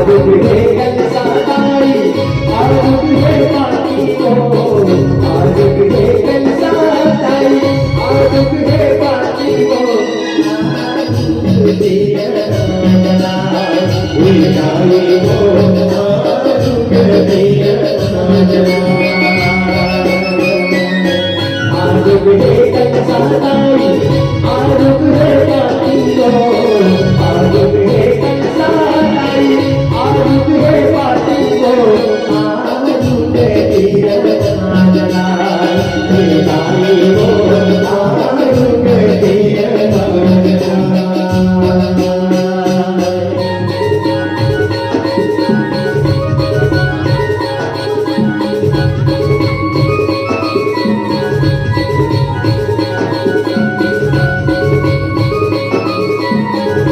दुखड़े कंसाताई आज दुखड़े पाती को आज दुखड़े कंसाताई आज दुखड़े पाती को आज दुखड़े कंसाताई आज दुखड़े पाती को